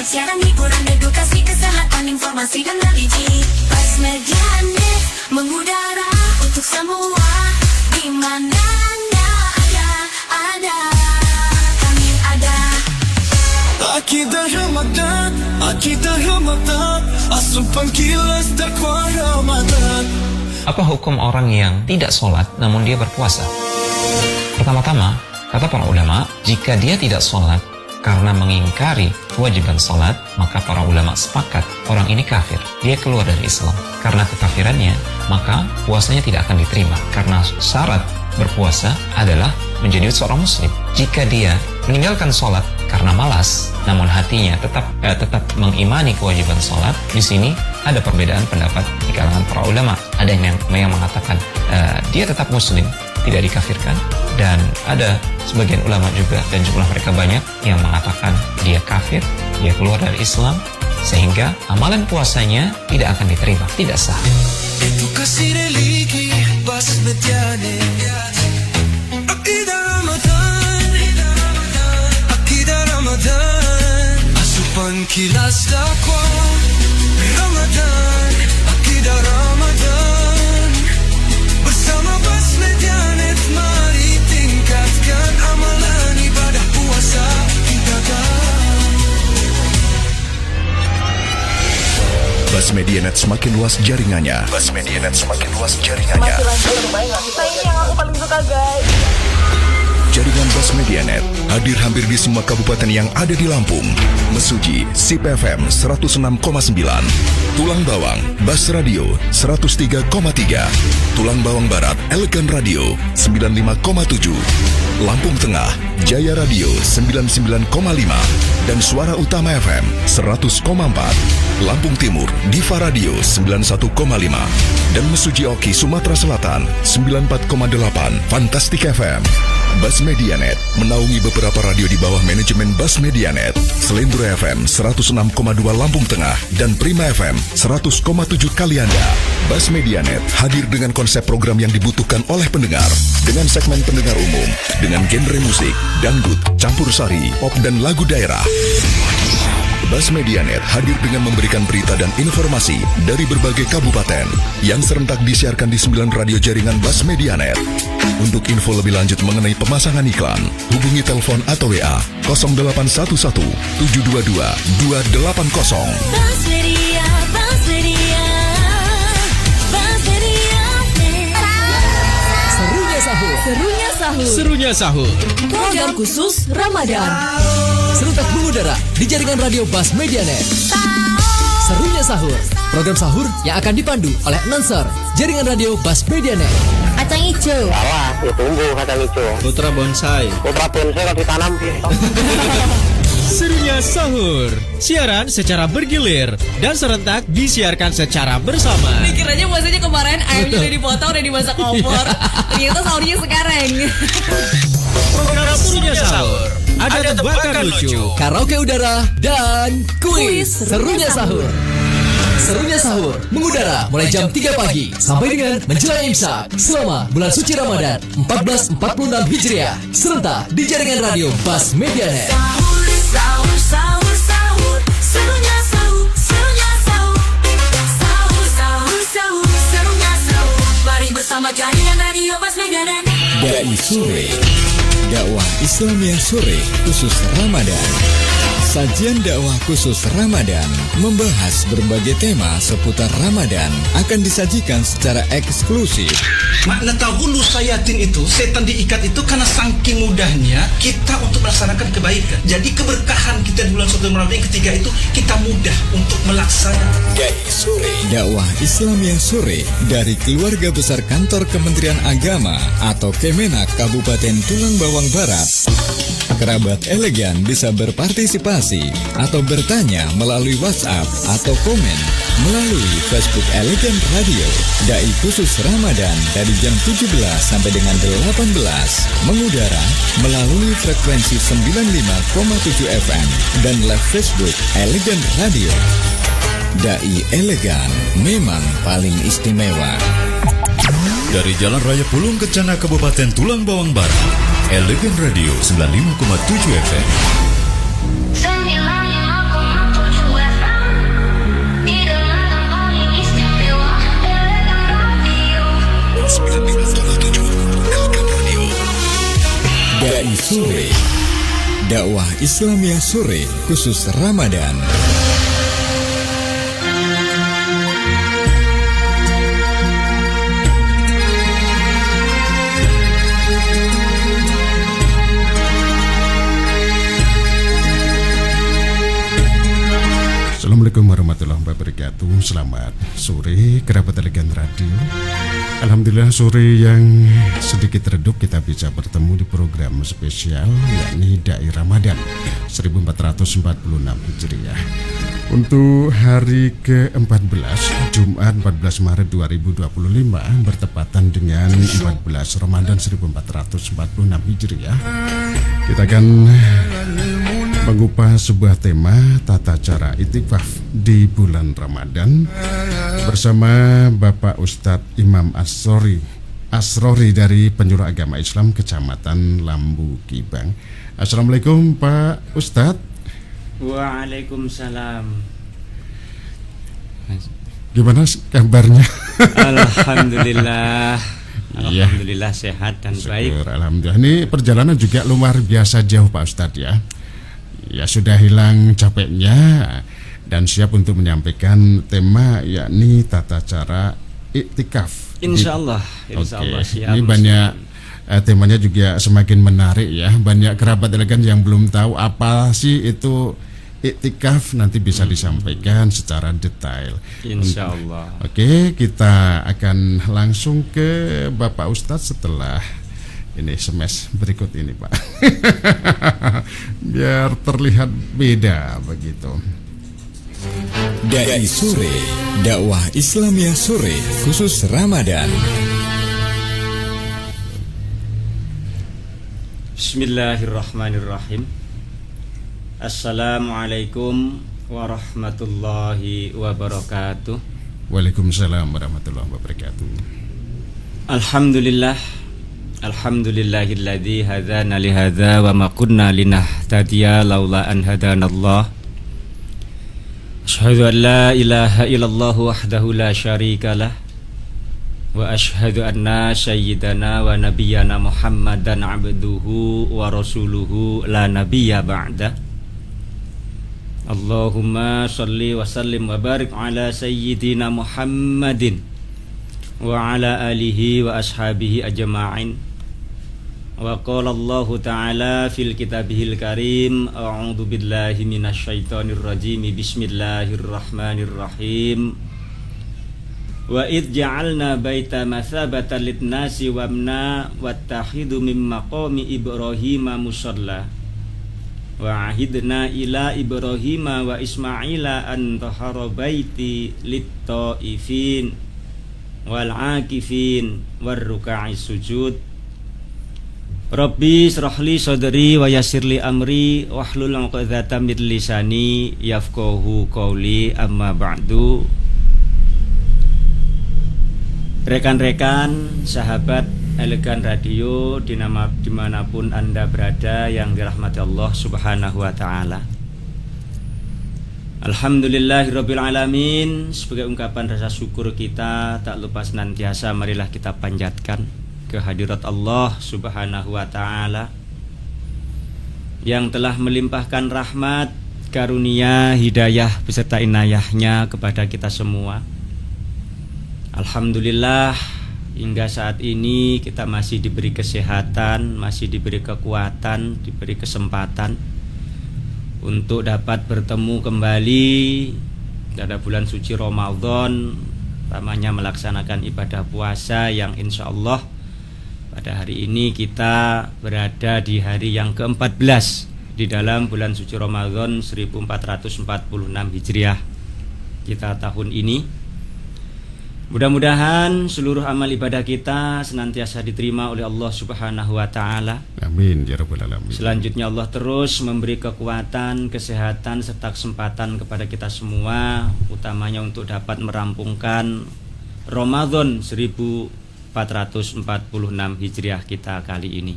siaran hiburan, edukasi, kesehatan, informasi dan religi. Bas Medianet mengudara untuk semua, di mana Anda ada, kami ada. Akidah Ramadan, asupan kilas dakwah Ramadan. Apa hukum orang yang tidak sholat namun dia berpuasa? Pertama-tama, kata para ulama, jika dia tidak sholat karena mengingkari kewajiban sholat, maka para ulama sepakat orang ini kafir. Dia keluar dari Islam. Karena kekafirannya, maka puasanya tidak akan diterima. Karena syarat berpuasa adalah menjadi seorang muslim. Jika dia meninggalkan sholat karena malas, namun hatinya tetap mengimani kewajiban sholat, di sini ada perbedaan pendapat di kalangan para ulama. Ada yang mengatakan dia tetap muslim, tidak dikafirkan, dan ada sebagian ulama juga, dan jumlah mereka banyak, yang mengatakan dia kafir, dia keluar dari Islam, sehingga amalan puasanya tidak akan diterima, tidak sah. Edukasi religi Bas Medianet. Akidah Ramadan, asupan kilas dakwah Ramadan. Akidah Ramadan, bersama Bas Medianet, mari tingkatkan amalan ibadah puasa kita. Bas Medianet semakin luas jaringannya. Masih lanjut bermain. Nah, ini yang aku paling suka, guys. Jaringan Bas Medianet hadir hampir di semua kabupaten yang ada di Lampung. Mesuji SIP FM 106,9, Tulang Bawang Bas Radio 103,3, Tulang Bawang Barat Elegan Radio 95,7, Lampung Tengah Jaya Radio 99,5, dan Suara Utama FM 100,4. Lampung Timur Diva Radio 91,5, dan Mesuji Oki Sumatera Selatan 94,8 Fantastik FM. Bas Medianet menaungi beberapa radio di bawah manajemen Bas Medianet. Selendro FM 106,2 Lampung Tengah dan Prima FM 100,7 Kalianda. Bas Medianet hadir dengan konsep program yang dibutuhkan oleh pendengar, dengan segmen pendengar umum, dengan genre musik, dangdut, campur sari, pop, dan lagu daerah. Bas Medianet hadir dengan memberikan berita dan informasi dari berbagai kabupaten yang serentak disiarkan di 9 radio jaringan Bas Medianet. Untuk info lebih lanjut mengenai pemasangan iklan, hubungi telepon atau WA 0811 722 280. Bas Media, Bas Media, Bas Media. Serunya sahur. Serunya sahur. Serunya sahur. Program khusus Ramadan. Serentak mengudara di jaringan radio Bas Medianet. Serunya sahur. Program sahur yang akan dipandu oleh announcer jaringan radio Bas Medianet. Kacang hijau. Salah, ya tumbuh kacang hijau. Putra bonsai. Putra bonsai kalau ditanam. Serunya sahur. Siaran secara bergilir dan serentak disiarkan secara bersama. Dikiranya puasanya kemarin ayamnya udah dipotong, udah dimasak kompor. Ternyata sahurnya sekarang. Program Serunya sahur. Ada tebakan lucu, karaoke udara, dan kuis Serunya sahur. Serunya sahur mengudara mulai jam 3 pagi sampai dengan menjelang imsak selama bulan suci Ramadan 1446 Hijriah, serentak di jaringan radio Bas Medianet. Sahur, sahur, sahur, sahur, serunya sahur, serunya sahur, sahur, sahur, sahur, serunya sahur. Mari bersama jaringan radio Bas Medianet. Dai Sore, dakwah Islam yang sore khusus Ramadan. Sajian dakwah khusus Ramadan membahas berbagai tema seputar Ramadan akan disajikan secara eksklusif. Makna tahulu sayatin itu, setan diikat itu karena saking mudahnya kita untuk melaksanakan kebaikan. Jadi keberkahan kita di bulan suci Ramadan yang ketiga itu kita mudah untuk melaksanakan. Dai Sore, dakwah Islam yang sore dari keluarga besar kantor Kementerian Agama atau Kemenak Kabupaten Tulang Bawang Barat. Kerabat elegan bisa berpartisipasi atau bertanya melalui WhatsApp atau komen melalui Facebook Elegan Radio. Dai khusus Ramadan dari jam 17 sampai dengan 18 mengudara melalui frekuensi 95,7 FM dan live Facebook Elegan Radio. Dai elegan memang paling istimewa. Dari Jalan Raya Pulung Kencana Kabupaten Tulang Bawang Barat, Elegan Radio 95,7 FM. 95,7 Sore. Dakwah Islamiyah Sore khusus Ramadan. Assalamualaikum warahmatullahi wabarakatuh. Selamat sore kerabat elegan radio. Alhamdulillah sore yang sedikit redup kita bisa bertemu di program spesial yakni Dai Ramadan 1446 Hijriah. Untuk hari ke-14 Jumat 14 Maret 2025 bertepatan dengan 14 Ramadan 1446 Hijriah. Kita akan mengupas sebuah tema tata cara itikaf di bulan Ramadan bersama Bapak Ustadz Imam Asrori dari Penyuluh Agama Islam Kecamatan Lambu Kibang. Assalamualaikum Pak Ustadz. Waalaikumsalam. Gimana kabarnya? Alhamdulillah. Alhamdulillah sehat dan baik. Alhamdulillah. Ini perjalanan juga luar biasa jauh Pak Ustadz ya. Ya sudah hilang capeknya dan siap untuk menyampaikan tema yakni tata cara iktikaf. Insyaallah, siap. Ini banyak temanya juga semakin menarik ya. Banyak kerabat elegan yang belum tahu apa sih itu iktikaf, nanti bisa disampaikan secara detail. Insyaallah. Oke, kita akan langsung ke Bapak Ustadz setelah ini smash berikut ini Pak. Biar terlihat beda begitu. Dai Sore, dakwah Islamiyah Sore khusus Ramadan. Bismillahirrahmanirrahim. Assalamualaikum warahmatullahi wabarakatuh. Waalaikumsalam warahmatullahi wabarakatuh. Alhamdulillah. Alhamdulillahilladzi hadana lihadza wa ma kunna linahtadiya laula an hadanallah. Asyhadu an la ilaha illallah wahdahu la syarikalah wa asyhadu anna sayyidana wa nabiyyana Muhammadan abduhu wa rasuluhu la nabiyya ba'da. Allahumma shalli wa sallim wa barik ala sayyidina Muhammadin wa ala alihi wa ashabihi ajma'in. Wa qala Allah ta'ala fil kitabihil karim, a'udzu billahi minasyaitonir rajim, bismillahirrahmanirrahim. Wa id ja'alna baita mathabatan lin-nasi wa amna wattakhidu min maqami Ibrahim musalla. Wa ahidna ila Ibrahim wa Ismaila an tahara baiti lit-taifin wal 'akifin war ruka'is sujud. Rabbi shrahli sadri wa yassirli amri wahlul 'uqdatam min lisani yafqahu qawli, amma ba'du. Rekan-rekan, sahabat elegan radio dimanapun Anda berada yang dirahmati Allah Subhanahu wa ta'ala. Alhamdulillahirabbil alamin. Sebagai ungkapan rasa syukur kita tak lupa senantiasa marilah kita panjatkan kehadirat Allah Subhanahu wa ta'ala yang telah melimpahkan rahmat, karunia, hidayah beserta inayahnya kepada kita semua. Alhamdulillah hingga saat ini kita masih diberi kesehatan, masih diberi kekuatan, diberi kesempatan untuk dapat bertemu kembali pada bulan suci Ramadan, utamanya melaksanakan ibadah puasa yang insya Allah pada hari ini kita berada di hari yang ke-14 di dalam bulan suci Ramadan 1446 Hijriah kita tahun ini. Mudah-mudahan seluruh amal ibadah kita senantiasa diterima oleh Allah Subhanahu wa ta'ala. Amin ya rabbal alamin. Selanjutnya Allah terus memberi kekuatan, kesehatan serta kesempatan kepada kita semua, utamanya untuk dapat merampungkan Ramadan 1446 Hijriah kita kali ini.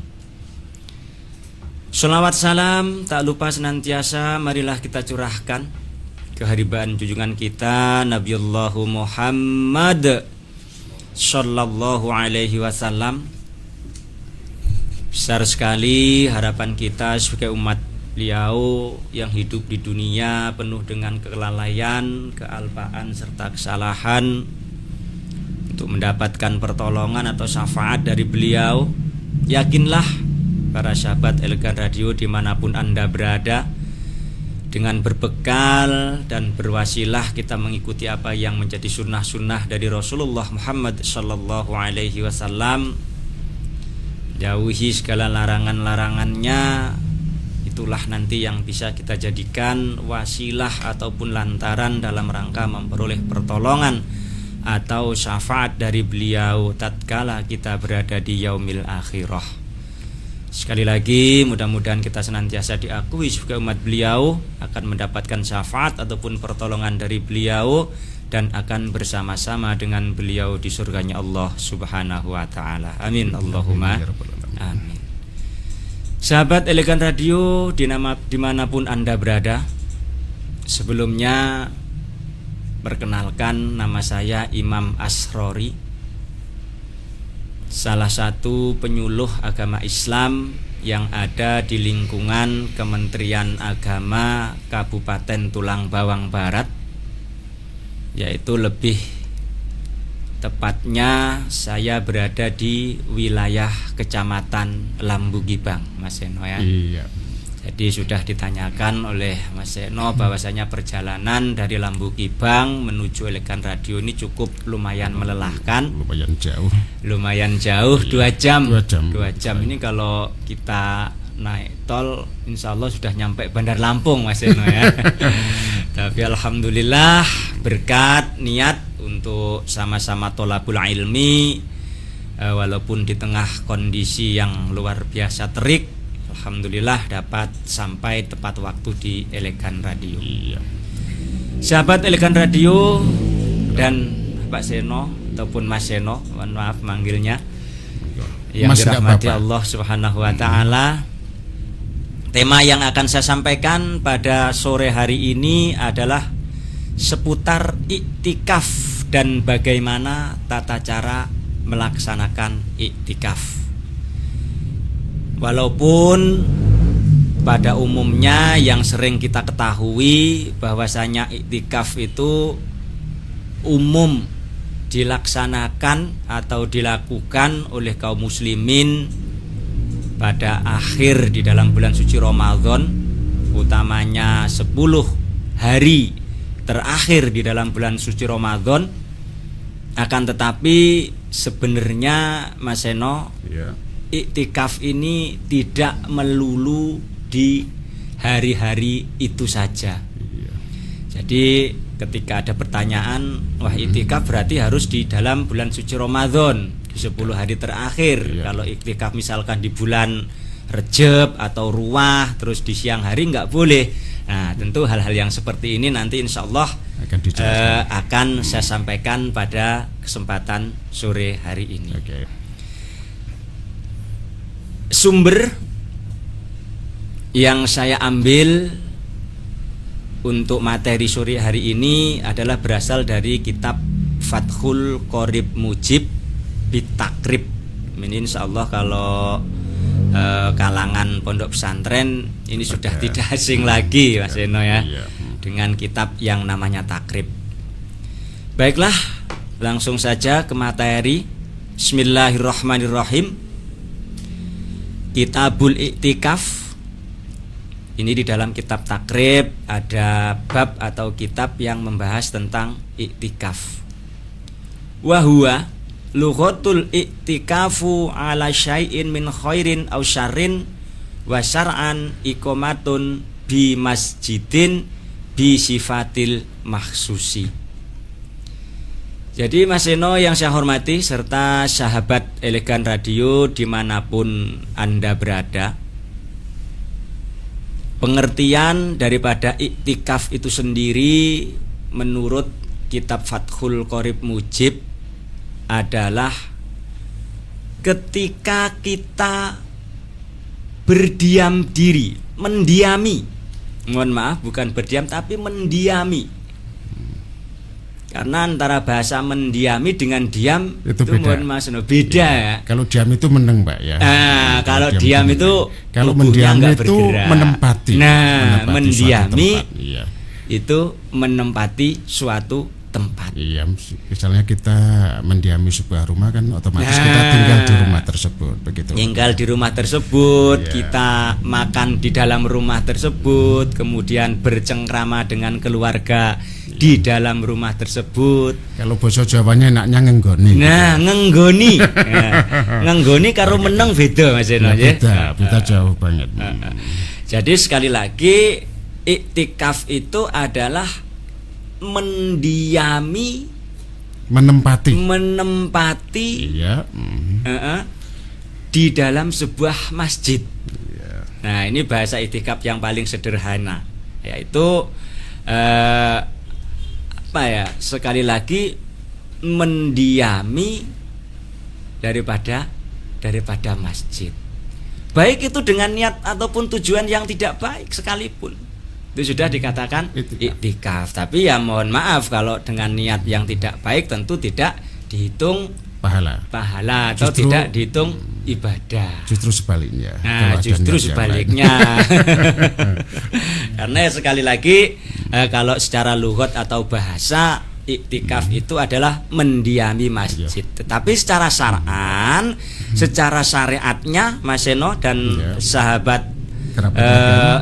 Sholawat salam tak lupa senantiasa marilah kita curahkan keharibaan junjungan kita Nabiullah Muhammad sallallahu alaihi wasallam, Besar sekali harapan kita sebagai umat beliau yang hidup di dunia penuh dengan kelalaian, kealpaan serta kesalahan, untuk mendapatkan pertolongan atau syafaat dari beliau. Yakinlah para sahabat Elegan Radio dimanapun Anda berada, dengan berbekal dan berwasilah kita mengikuti apa yang menjadi sunnah-sunnah dari Rasulullah Muhammad sallallahu alaihi wasallam, jauhi segala larangan-larangannya. Itulah nanti yang bisa kita jadikan wasilah ataupun lantaran dalam rangka memperoleh pertolongan atau syafaat dari beliau tatkala kita berada di yaumil akhirah. Sekali lagi, mudah-mudahan kita senantiasa diakui sebagai umat beliau, akan mendapatkan syafaat ataupun pertolongan dari beliau, dan akan bersama-sama dengan beliau di surganya Allah subhanahu wa ta'ala. Amin Allahumma amin. Sahabat Elegan Radio dimanapun Anda berada, sebelumnya perkenalkan, nama saya Imam Asrori, salah satu penyuluh agama Islam yang ada di lingkungan Kementerian Agama Kabupaten Tulang Bawang Barat, yaitu lebih tepatnya saya berada di wilayah Kecamatan Lambugibang, Mas Seno ya. Iya. Jadi sudah ditanyakan oleh Mas Seno bahwasanya perjalanan dari Lambugibang menuju Elegan Radio ini cukup lumayan melelahkan. Lumayan jauh, 2 jam. 2 jam ini kalau kita naik tol insya Allah sudah nyampe Bandar Lampung, Mas Seno ya. Tapi alhamdulillah berkat niat untuk sama-sama tholabul ilmi, walaupun di tengah kondisi yang luar biasa terik, alhamdulillah dapat sampai tepat waktu di Elegan Radio. Iya. Sahabat Elegan Radio dan Pak Seno ataupun Mas Seno, mohon maaf manggilnya, yang dirahmati Allah Subhanahu wa taala. Tema yang akan saya sampaikan pada sore hari ini adalah seputar iktikaf dan bagaimana tata cara melaksanakan iktikaf. Walaupun pada umumnya yang sering kita ketahui bahwasanya iktikaf itu umum dilaksanakan atau dilakukan oleh kaum muslimin pada akhir di dalam bulan suci Ramadan, utamanya 10 hari terakhir di dalam bulan suci Ramadan. Akan tetapi sebenarnya Mas Seno, iktikaf ini tidak melulu di hari-hari itu saja. Jadi ketika ada pertanyaan, wah iktikaf berarti harus di dalam bulan suci Ramadan, di 10 hari terakhir. Kalau iktikaf misalkan di bulan Rejab atau Ruwah terus di siang hari nggak boleh. Nah tentu hal-hal yang seperti ini nanti insya Allah akan saya sampaikan pada kesempatan sore hari ini. Sumber yang saya ambil untuk materi sore hari ini adalah berasal dari kitab Fathul Qorib Mujib Bitakrib. Ini insya Allah kalau kalangan pondok pesantren ini sudah tidak asing lagi, Mas Seno ya, dengan kitab yang namanya takrib. Baiklah, langsung saja ke materi. Bismillahirrahmanirrahim. Kitabul Iktikaf. Ini di dalam kitab takrib ada bab atau kitab yang membahas tentang iktikaf. Wahwa lughatul iktikafu ala syai'in min khairin aw syarrin wa syar'an iqamatun bi masjidin bi sifatil mahsusi. Jadi Mas Seno yang saya hormati serta sahabat Elegan Radio dimanapun Anda berada, pengertian daripada iktikaf itu sendiri menurut kitab Fathul Qorib Mujib adalah ketika kita berdiam diri, mendiami. Mohon maaf, bukan berdiam tapi mendiami. Karena antara bahasa mendiami dengan diam itu beda. mohon Mas Eno, beda ya. Kalau diam itu meneng, Mbak ya. Kalau diam itu kalau tubuhnya mendiami nggak itu bergerak. menempati. Nah, menempati mendiami suatu tempat. Iya. itu menempati suatu tempat. Iya, misalnya kita mendiami sebuah rumah kan otomatis kita tinggal di rumah tersebut, begitu. Tinggal di rumah tersebut, Iya. kita makan di dalam rumah tersebut, kemudian bercengkrama dengan keluarga di dalam rumah tersebut. Kalau bahasa Jawanya enaknya ngenggoni. Nah, ngenggoni. Ngenggoni karo meneng beda Mas Eno ya. Beda jauh banget. Jadi sekali lagi iktikaf itu adalah mendiami, menempati iya, di dalam sebuah masjid. Nah, ini bahasa iktikaf yang paling sederhana, yaitu apa ya? Sekali lagi mendiami daripada masjid. Baik itu dengan niat ataupun tujuan yang tidak baik sekalipun. Itu sudah dikatakan iktikaf. Tapi ya mohon maaf kalau dengan niat yang tidak baik tentu tidak dihitung pahala atau tidak dihitung ibadah. Justru sebaliknya. Nah, justru sebaliknya. Karena sekali lagi kalau secara lughat atau bahasa iktikaf itu adalah mendiami masjid. Tetapi secara syar'an, secara syariatnya Mas Eno dan sahabat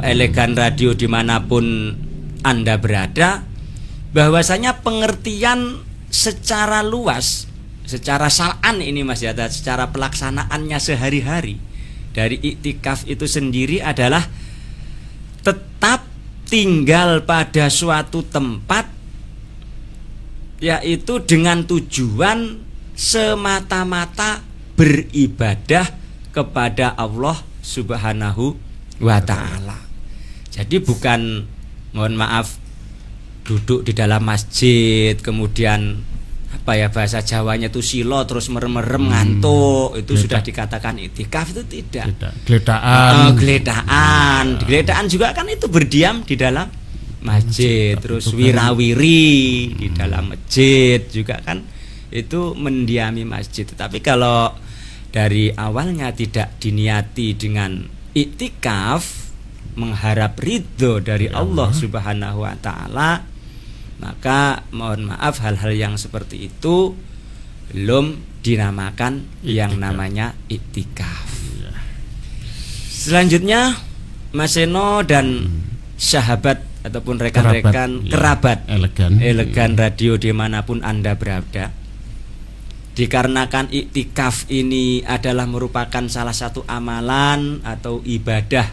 Elegan Radio dimanapun Anda berada, bahwasanya pengertian secara luas, secara syar'an ini Mas ya, secara pelaksanaannya sehari-hari dari iktikaf itu sendiri adalah tetap tinggal pada suatu tempat, yaitu dengan tujuan semata-mata beribadah kepada Allah Subhanahu wa ta'ala. Jadi bukan, mohon maaf, duduk di dalam masjid kemudian apa ya bahasa Jawanya itu silo terus merem-merem ngantuk, itu sudah dikatakan iktikaf. Itu tidak. Geledaan juga kan itu berdiam di dalam masjid, terus wirawiri di dalam masjid juga kan itu mendiami masjid. Tapi kalau dari awalnya tidak diniati dengan iktikaf mengharap ridho dari Allah Subhanahu wa ta'ala, maka mohon maaf hal-hal yang seperti itu belum dinamakan yang namanya iktikaf. Selanjutnya Mas Eno dan sahabat ataupun rekan-rekan kerabat Elegan Radio dimanapun Anda berada, dikarenakan iktikaf ini adalah merupakan salah satu amalan atau ibadah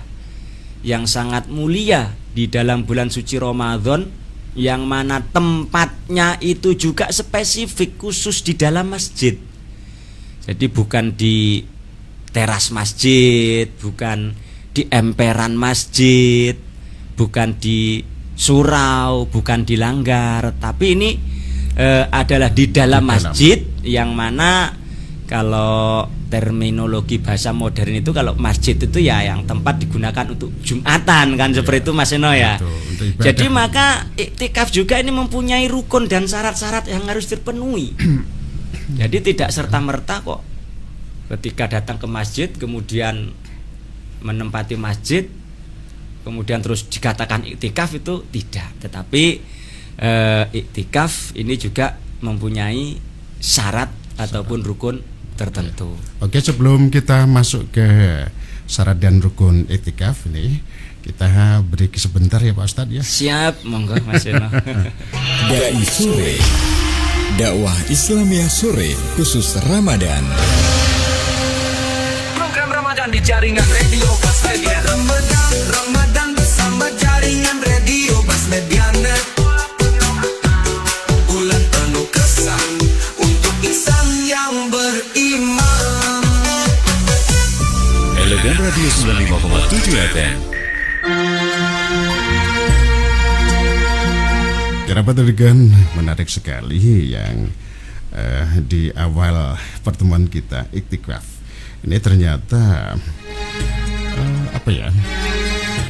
yang sangat mulia di dalam bulan suci Ramadan, yang mana tempatnya itu juga spesifik khusus di dalam masjid. Jadi bukan di teras masjid, bukan di emperan masjid, bukan di surau, bukan di langgar, tapi ini adalah di dalam masjid, yang mana kalau terminologi bahasa modern itu kalau masjid itu ya yang tempat digunakan untuk Jumatan kan, seperti itu Mas Eno ya. Jadi maka iktikaf juga ini mempunyai rukun dan syarat-syarat yang harus terpenuhi. Jadi tidak serta-merta kok ketika datang ke masjid kemudian menempati masjid kemudian terus dikatakan iktikaf, itu tidak. Tetapi iktikaf ini juga mempunyai syarat ataupun rukun tertentu. Oke, sebelum kita masuk ke syarat dan rukun iktikaf ini, kita break sebentar ya Pak Ustadz ya. Siap, monggo Mas Eno. Dai Sore, dakwah Islamiyah sore khusus Ramadan. Program Ramadan di jaringan radio Bas Medianet. Ramadan bersama jaringan radio Bas Medianet. Bulan penuh kesan untuk insan yang beriman. Elegan Radio 95,7 FM. Kerabat Elegan, menarik sekali yang di awal pertemuan kita iktikaf ini ternyata apa ya,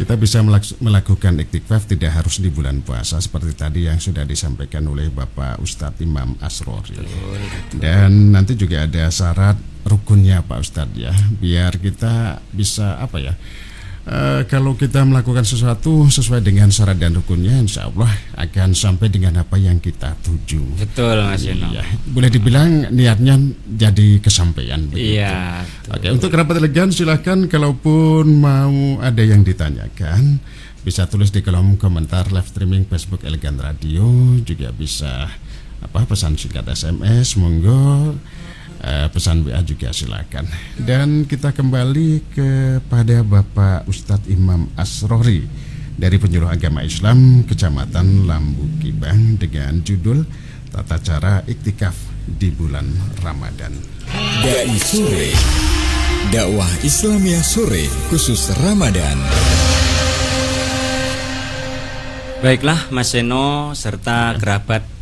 Kita bisa melakukan iktikaf tidak harus di bulan puasa seperti tadi yang sudah disampaikan oleh Bapak Ustadz Imam Asrori. Dan nanti juga ada syarat rukunnya Pak Ustadz ya, biar kita bisa kalau kita melakukan sesuatu sesuai dengan syarat dan rukunnya, insya Allah akan sampai dengan apa yang kita tuju. Betul Mas Yono. Iya. Boleh dibilang niatnya jadi kesampaian. Iya. Oke, untuk kerabat elegan silahkan kalaupun mau ada yang ditanyakan bisa tulis di kolom komentar live streaming Facebook Elegan Radio, juga bisa pesan singkat SMS, monggo. Pesan WA juga silakan. Dan kita kembali kepada Bapak Ustadz Imam Asrori dari Penyuluh Agama Islam Kecamatan Lambu Kibang dengan judul Tata Cara Iktikaf di Bulan Ramadan. Dai Sore, dakwah Islamiyah sore khusus Ramadan. Baiklah Mas Seno serta kerabat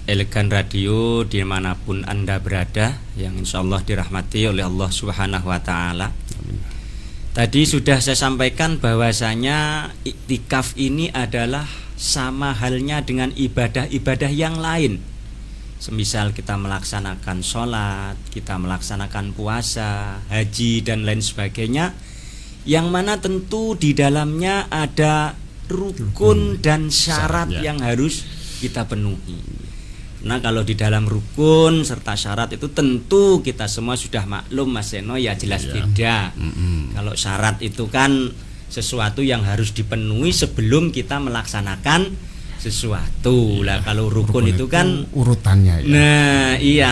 Elegan Radio dimanapun Anda berada, yang insya Allah dirahmati oleh Allah Subhanahu wa Ta'ala. Tadi sudah saya sampaikan bahwasanya iktikaf ini adalah sama halnya dengan ibadah-ibadah yang lain. Semisal kita melaksanakan sholat, kita melaksanakan puasa, haji dan lain sebagainya, yang mana tentu di dalamnya ada rukun dan syarat yang harus kita penuhi. Nah, kalau di dalam rukun serta syarat itu tentu kita semua sudah maklum Mas Seno, ya jelas beda. Kalau syarat itu kan sesuatu yang harus dipenuhi sebelum kita melaksanakan sesuatu. Lah kalau rukun itu kan urutannya ya. Nah, iya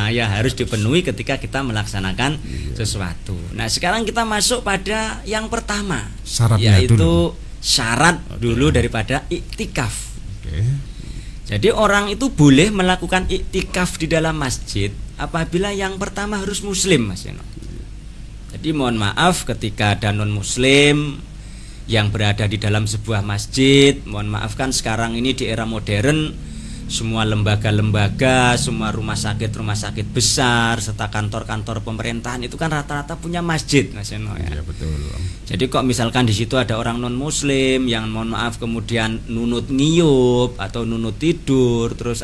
ya harus dipenuhi ketika kita melaksanakan sesuatu. Nah, sekarang kita masuk pada yang pertama, syaratnya yaitu dulu. Syarat dulu daripada iktikaf. Jadi orang itu boleh melakukan iktikaf di dalam masjid apabila yang pertama harus muslim, Mas Yono. Jadi mohon maaf ketika ada non muslim yang berada di dalam sebuah masjid. Mohon maaf kan sekarang ini di era modern semua lembaga-lembaga, semua rumah sakit besar serta kantor-kantor pemerintahan itu kan rata-rata punya masjid, Mas Yono ya. Iya betul. Jadi kok misalkan di situ ada orang non muslim yang mohon maaf kemudian nunut ngiyup atau nunut tidur terus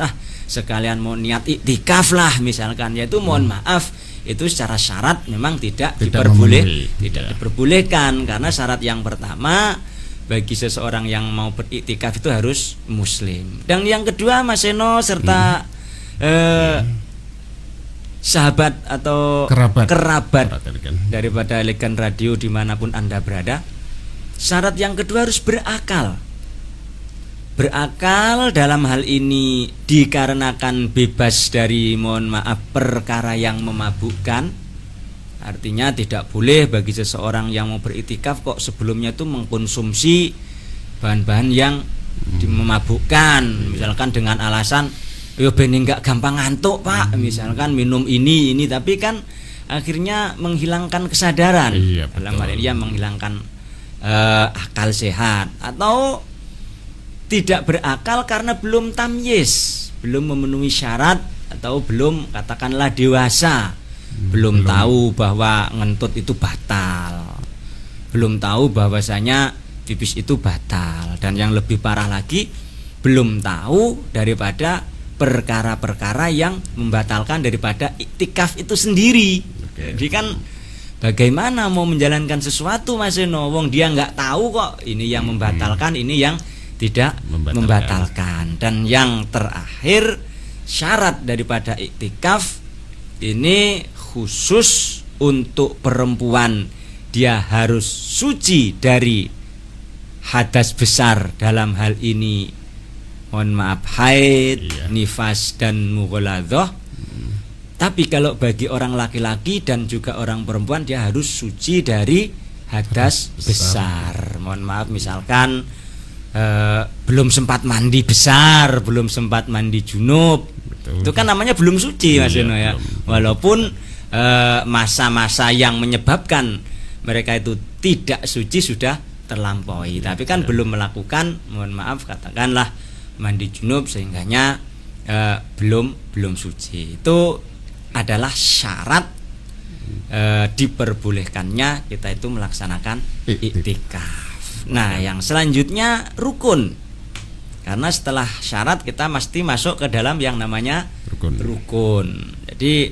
sekalian mau niat iktikaf lah misalkan, yaitu mohon maaf itu secara syarat memang tidak diperbolehkan, karena syarat yang pertama bagi seseorang yang mau beriktikaf itu harus muslim. Dan yang kedua Mas Seno serta sahabat atau kerabat daripada Elegan Radio dimanapun Anda berada, syarat yang kedua harus berakal. Berakal dalam hal ini dikarenakan bebas dari mohon maaf perkara yang memabukkan. Artinya tidak boleh bagi seseorang yang mau beriktikaf kok sebelumnya itu mengkonsumsi bahan-bahan yang memabukkan, misalkan dengan alasan ben enggak gampang ngantuk Pak, misalkan minum ini tapi kan akhirnya menghilangkan kesadaran. Dalam hal ini menghilangkan akal sehat, atau tidak berakal karena belum tamyiz, belum memenuhi syarat atau belum katakanlah dewasa. Belum tahu bahwa ngentut itu batal, belum tahu bahwasanya pipis itu batal, dan yang lebih parah lagi belum tahu daripada perkara-perkara yang membatalkan daripada iktikaf itu sendiri. Jadi kan bagaimana mau menjalankan sesuatu Mas Seno, wong dia nggak tahu kok ini yang membatalkan, ini yang tidak membatalkan. Dan yang terakhir, syarat daripada iktikaf ini khusus untuk perempuan, dia harus suci dari hadas besar, dalam hal ini mohon maaf haid, nifas dan mughaladhah. Tapi kalau bagi orang laki-laki dan juga orang perempuan, dia harus suci dari hadas besar. Mohon maaf misalkan belum sempat mandi besar, belum sempat mandi junub, itu kan namanya belum suci Mas Yono ya. Walaupun masa-masa yang menyebabkan mereka itu tidak suci sudah terlampaui, tapi kan belum melakukan mohon maaf katakanlah mandi junub sehingganya belum suci. Itu adalah syarat diperbolehkannya kita itu melaksanakan iktikaf. Nah, yang selanjutnya rukun. Karena setelah syarat kita mesti masuk ke dalam yang namanya rukun. Jadi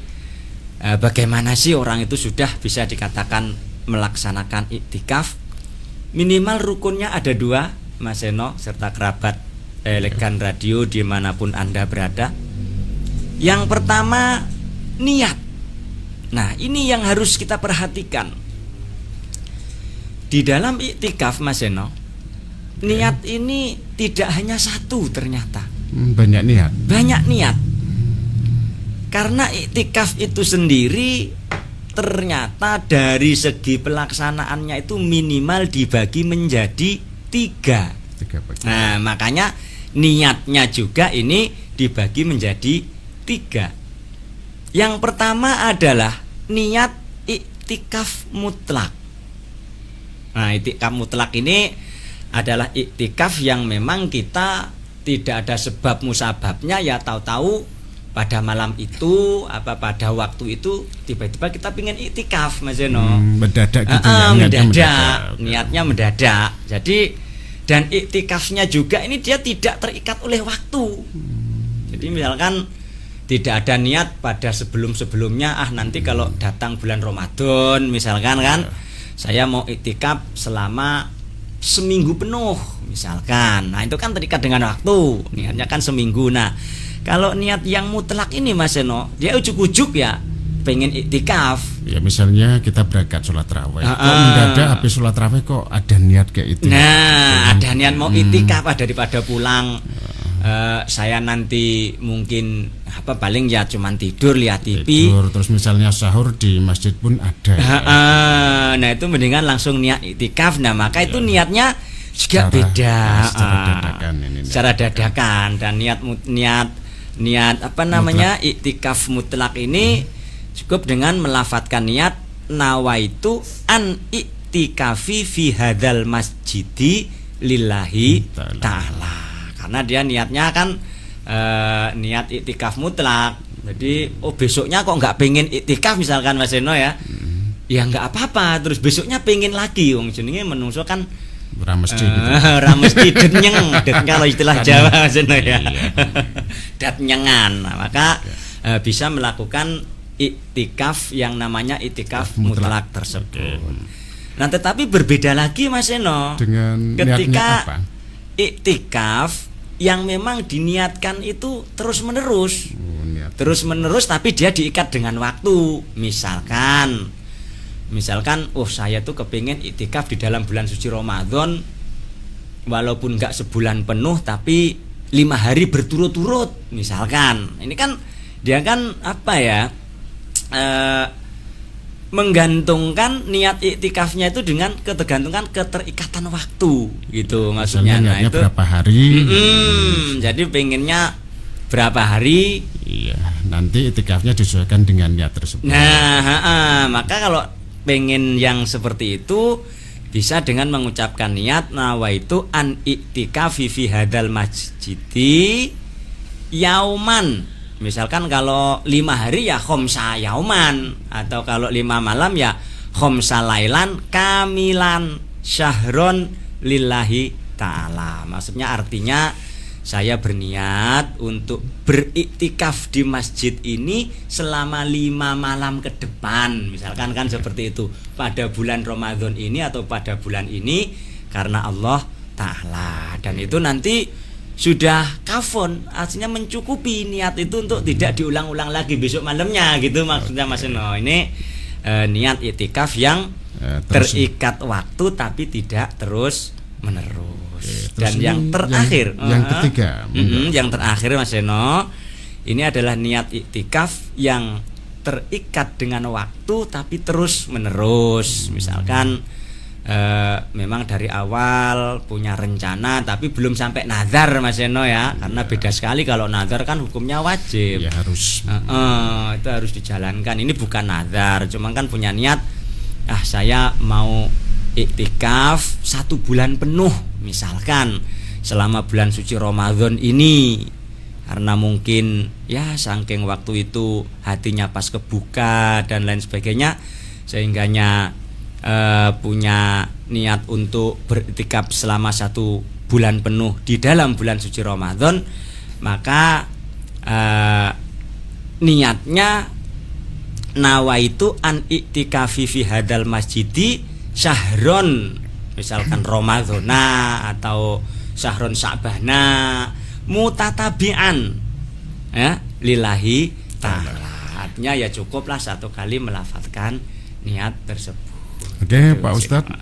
bagaimana sih orang itu sudah bisa dikatakan melaksanakan iktikaf? Minimal rukunnya ada 2, Mas Eno serta kerabat Elegan Radio dimanapun Anda berada. Yang pertama, niat. Nah, ini yang harus kita perhatikan. Di dalam iktikaf, Mas Eno, niat ini tidak hanya satu ternyata. Banyak niat. Banyak niat. Karena iktikaf itu sendiri ternyata dari segi pelaksanaannya itu minimal dibagi menjadi 3. Nah, makanya niatnya juga ini dibagi menjadi 3. Yang pertama adalah niat iktikaf mutlak. Nah, iktikaf mutlak ini adalah iktikaf yang memang kita tidak ada sebab musababnya, ya tahu-tahu pada malam itu pada waktu itu tiba-tiba kita pingin iktikaf, Mas Zeno. Mendadak gitu ya, niatnya mendadak. Jadi dan iktikafnya juga ini dia tidak terikat oleh waktu. Jadi misalkan tidak ada niat pada sebelum-sebelumnya, nanti kalau datang bulan Ramadan misalkan kan, saya mau iktikaf selama seminggu penuh misalkan. Nah, itu kan terikat dengan waktu. Niatnya kan seminggu. Nah, kalau niat yang mutlak ini, Mas Eno, dia ujuk-ujuk ya pengen iktikaf. Ya misalnya kita berangkat sholat raweh, kok mendadak habis sholat raweh kok ada niat kayak itu. Nah, ada niat mau iktikaf daripada pulang. Saya nanti mungkin paling ya cuman tidur lihat TV. Tidur, terus misalnya sahur di masjid pun ada. Nah, itu mendingan langsung niat iktikaf. Nah, maka itu niatnya juga beda. Secara dadakan dan niat iktikaf mutlak ini cukup dengan melafatkan niat nawaitu an iktikafi fi hadzal masjidi lillahi ta'ala. Karena dia niatnya kan niat iktikaf mutlak. Jadi besoknya kok nggak pengen iktikaf misalkan, Mas Eno ya, ya nggak apa-apa. Terus besoknya pengen lagi, wong jenenge menungso kan ramesti gitu. Ramesti denyeng, kalau istilah Jawa, Mas Eno ya. Datnyengan. Nah, maka bisa melakukan iktikaf yang namanya iktikaf mutlak tersebut. Nah, tetapi berbeda lagi, Mas Eno, dengan ketika iktikaf yang memang diniatkan itu terus menerus tapi dia diikat dengan waktu. Misalkan saya tuh kepingin iktikaf di dalam bulan suci Ramadan walaupun nggak sebulan penuh tapi 5 hari berturut-turut misalkan. Ini kan dia kan menggantungkan niat iktikafnya itu dengan keterikatan waktu gitu maksudnya. Nah, itu berapa hari? Jadi pengennya berapa hari? Iya, nanti iktikafnya disesuaikan dengan niat tersebut. Nah, maka kalau pengen yang seperti itu bisa dengan mengucapkan niat nawaitu an iktikafi fi hadzal masjidi yauman. Misalkan kalau 5 hari ya khomsa yauman, atau kalau 5 malam ya khomsa lailan kamilan syahron lillahi ta'ala. Maksudnya artinya saya berniat untuk beriktikaf di masjid ini selama 5 malam ke depan. Misalkan kan seperti itu pada bulan Ramadan ini atau pada bulan ini karena Allah Ta'ala. Dan itu nanti sudah kafon, artinya mencukupi niat itu untuk tidak diulang-ulang lagi besok malamnya gitu maksudnya, Mas Eno. Ini niat iktikaf yang terikat waktu tapi tidak terus menerus. Dan yang terakhir, yang ketiga, yang terakhir, Mas Eno, ini adalah niat iktikaf yang terikat dengan waktu tapi terus menerus. Misalkan memang dari awal punya rencana tapi belum sampai nazar, Mas Eno ya, karena beda sekali. Kalau nazar kan hukumnya wajib ya, harus itu harus dijalankan. Ini bukan nazar, cuma kan punya niat saya mau iktikaf 1 bulan penuh misalkan selama bulan suci Ramadan ini, karena mungkin ya saking waktu itu hatinya pas kebuka dan lain sebagainya sehingganya punya niat untuk beriktikaf selama 1 bulan penuh di dalam bulan suci Ramadan, maka niatnya nawaitu an iktikafi fi hadal masjidi syahron, misalkan Ramadhana atau syahron Sya'bana mutatabi'an ya lillahi ta'ala. Artinya ya cukuplah 1 kali melafadzkan niat tersebut. Oke, Pak Ustadz,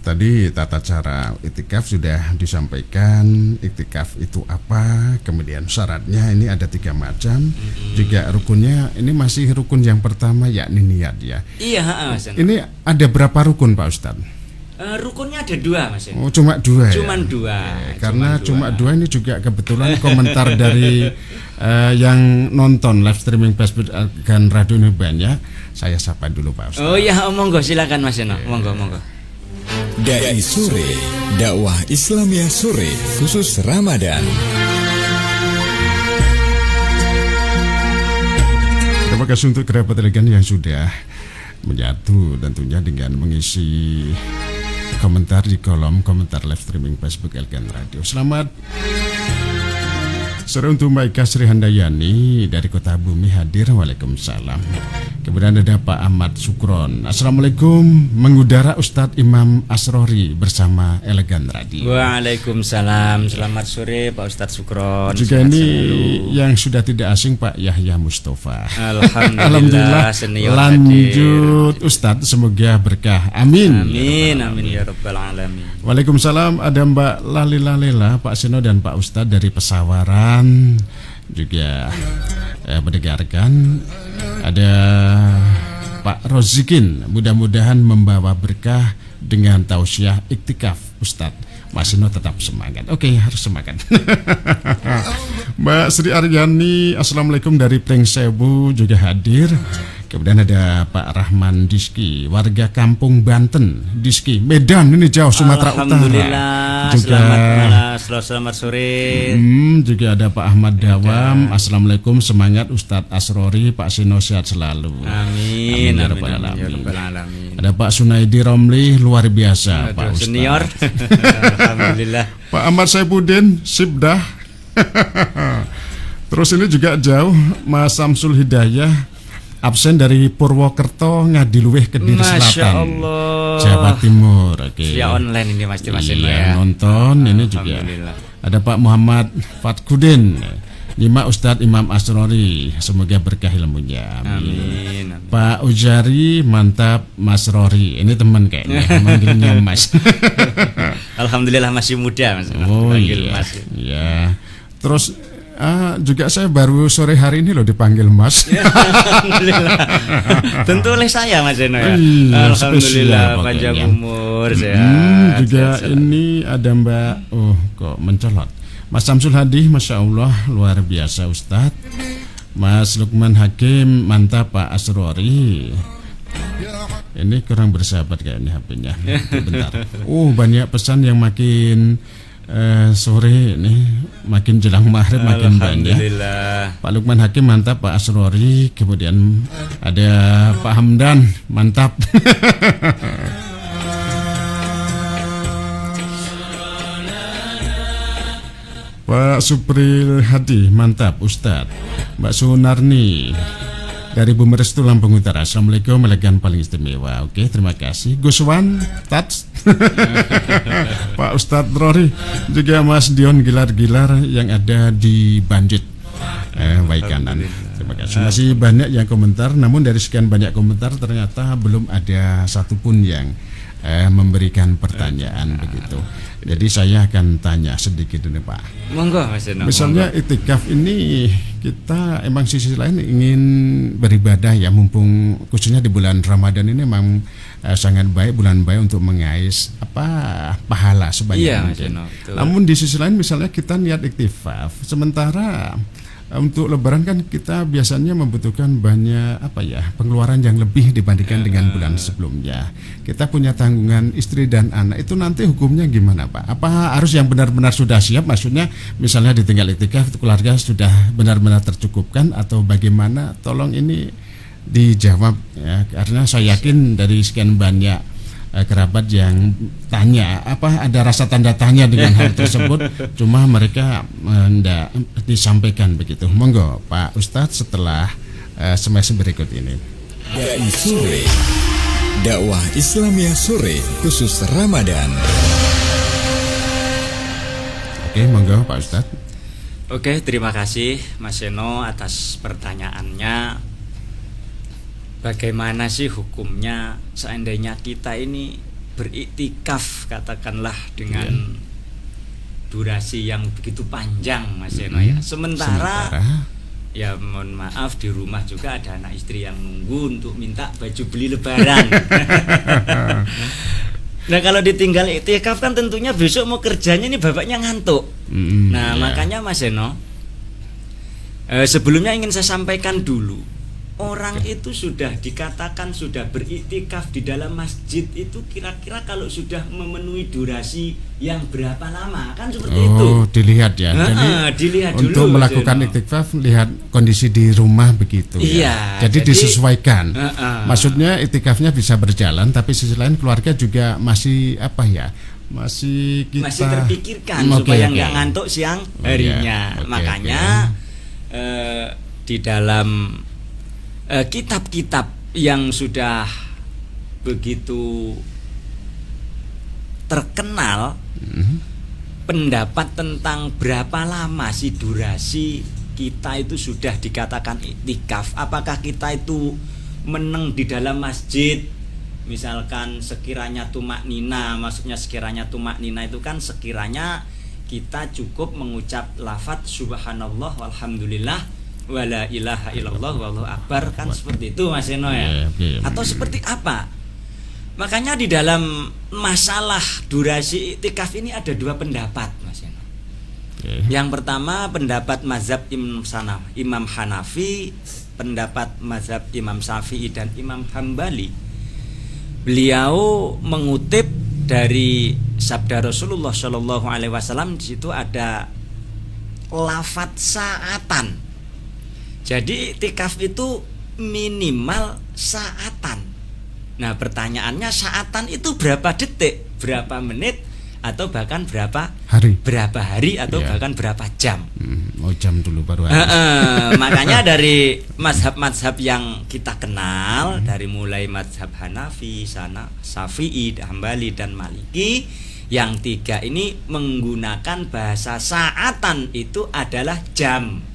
tadi tata cara iktikaf sudah disampaikan. Iktikaf itu apa? Kemudian syaratnya ini ada 3 macam. Juga rukunnya ini masih rukun yang pertama yakni niat ya. Iya, Mas. Ini ada berapa rukun Pak Ustadz? Rukunnya ada 2 Mas. Oh, cuma 2 ya? Cuman 2. Karena cuma 2 ini juga kebetulan komentar dari yang nonton live streaming Facebook dan radio ini banyak. Saya sapa dulu Pak Ustadz. Oh iya, monggo silakan Mas Eno. Monggo. Dai Sore, dakwah Islamiyah sore khusus Ramadan. Terima kasih untuk kerabat elegan yang sudah menyatu tentunya dengan mengisi komentar di kolom komentar live streaming Facebook Elegan Radio. Selamat sore untuk Mbak Ika Sri Handayani dari Kota Bumi hadir. Waalaikumsalam. Kemudian ada Pak Ahmad Sukron. Assalamualaikum, mengudara Ustadz Imam Asrori bersama Elegan Radio. Waalaikumsalam. Selamat sore Pak Ustadz Sukron. Juga ini yang sudah tidak asing Pak Yahya Mustafa. Alhamdulillah senior lanjut hadir. Ustadz semoga berkah. Amin. Amin ya rabbal alamin. Waalaikumsalam. Ada Mbak Lalila, Pak Seno dan Pak Ustadz dari Pesawaran juga mendengarkan. Ada Pak Rozikin, mudah-mudahan membawa berkah dengan tausiah iktikaf Ustadz. Mas Seno tetap semangat. Oke, harus semangat. Mbak Sri Aryani, assalamualaikum dari Plengsewu juga hadir. Kemudian ada Pak Rahman Diski, warga Kampung Banten, Diski, Medan ini jauh Sumatera Utara. Alhamdulillah. Juga selamat sore. Juga ada Pak Ahmad Dawam. Assalamualaikum, semangat Ustadz Asrori, Pak Seno sehat selalu. Amin. Ya rabbal alamin. Ada Pak Sunaidi Romli, luar biasa. Pak Ustadz senior. Alhamdulillah. Pak Ahmad Saifuddin, sibdah. Terus ini juga jauh Mas Samsul Hidayah, absen dari Purwokerto, Ngadiluwih, Kediri Selatan, Jawa Timur. Oke. Via online ini Mas Eno ya. Nonton ini juga. Ada Pak Muhammad Fatkudin, nyimak Ustadz Imam Asrori, semoga berkah ilmunya. Amin. Pak Ujari, mantap Mas Rori. Ini teman kayaknya, manggilnya Mas. Alhamdulillah masih muda Mas. Oh iya. Mas. Ya. Terus juga saya baru sore hari ini loh dipanggil Mas. Alhamdulillah. Tentu oleh saya Mas Eno ya. Alhamdulillah panjang umur sehat. Juga sehat. Ini ada Mbak, kok mencolot. Mas Samsul Hadi, Masya Allah luar biasa Ustadz. Mas Lukman Hakim, mantap Pak Asrori. Ini kurang bersahabat kayaknya HP-nya. Bentar. Banyak pesan yang makin sore ini makin jelang maghrib makin banyak. Pak Lukman Hakim mantap, Pak Asrori. Kemudian ada Pak Hamdan mantap. Pak Supril Hadi mantap Ustadz. Mbak Sunarni dari Bumerestu Lampung Utara, assalamualaikum, elegan paling istimewa. Oke, terima kasih Guswan Tats. Pak Ustadz Rory, juga Mas Dion Gilar-Gilar yang ada di Banjit Waikanan. Terima kasih. Masih banyak yang komentar, namun dari sekian banyak komentar ternyata belum ada satupun yang memberikan pertanyaan begitu. Jadi saya akan tanya sedikit ini Pak. Monggo Mas Eno. Misalnya iktikaf ini kita emang sisi lain ingin beribadah ya, mumpung khususnya di bulan Ramadan ini memang sangat baik, bulan baik untuk mengais pahala sebanyak mungkin. Namun di sisi lain misalnya kita niat iktikaf, sementara untuk Lebaran kan kita biasanya membutuhkan banyak pengeluaran yang lebih dibandingkan dengan bulan sebelumnya. Kita punya tanggungan istri dan anak, itu nanti hukumnya gimana Pak? Apa harus yang benar-benar sudah siap? Maksudnya misalnya ditinggal iktikaf keluarga sudah benar-benar tercukupkan atau bagaimana? Tolong ini dijawab ya, karena saya yakin dari sekian banyak kerabat yang tanya ada rasa tanda tanya dengan hal tersebut, cuma mereka hendak disampaikan begitu. Monggo Pak Ustadz setelah semester berikut ini. Dai Sore, dakwah Islamiyah sore khusus Ramadan. Oke, monggo Pak Ustadz. Oke, terima kasih Mas Seno atas pertanyaannya. Bagaimana sih hukumnya seandainya kita ini beriktikaf katakanlah dengan durasi yang begitu panjang Mas Seno ya. Sementara ya mohon maaf di rumah juga ada anak istri yang nunggu untuk minta baju beli lebaran. Nah kalau ditinggal iktikaf kan tentunya besok mau kerjanya ini bapaknya ngantuk. Makanya Mas Seno, sebelumnya ingin saya sampaikan dulu, orang itu sudah dikatakan sudah beriktikaf di dalam masjid itu kira-kira kalau sudah memenuhi durasi yang berapa lama, kan seperti itu. Oh, dilihat ya. Jadi dilihat untuk dulu, melakukan iktikaf lihat kondisi di rumah begitu ya. Jadi disesuaikan. Maksudnya iktikafnya bisa berjalan tapi sisi lain keluarga juga masih masih terpikirkan supaya nggak ngantuk siang harinya. Makanya di dalam kitab-kitab yang sudah begitu terkenal, pendapat tentang berapa lama sih durasi kita itu sudah dikatakan iktikaf. Apakah kita itu meneng di dalam masjid, misalkan sekiranya tumak nina, maksudnya sekiranya tumak nina itu kan sekiranya kita cukup mengucap lafadz subhanallah walhamdulillah wala ilaha illallah wallahu akbar, kan seperti itu Mas Seno ya. Atau seperti apa? Makanya di dalam masalah durasi iktikaf ini ada dua pendapat Mas Seno. Yang pertama pendapat mazhab Imam Hanafi, pendapat mazhab Imam Syafi'i dan Imam Hambali. Beliau mengutip dari sabda Rasulullah Shallallahu Alaihi Wasallam, di situ ada lafadz saatan. Jadi iktikaf itu minimal saatan. Nah pertanyaannya saatan itu berapa detik, berapa menit, atau bahkan berapa hari atau bahkan berapa jam? Jam dulu baru habis. Makanya dari mazhab-mazhab yang kita kenal, dari mulai mazhab Hanafi, Syafi'i, Hambali dan Maliki, yang tiga ini menggunakan bahasa saatan itu adalah jam.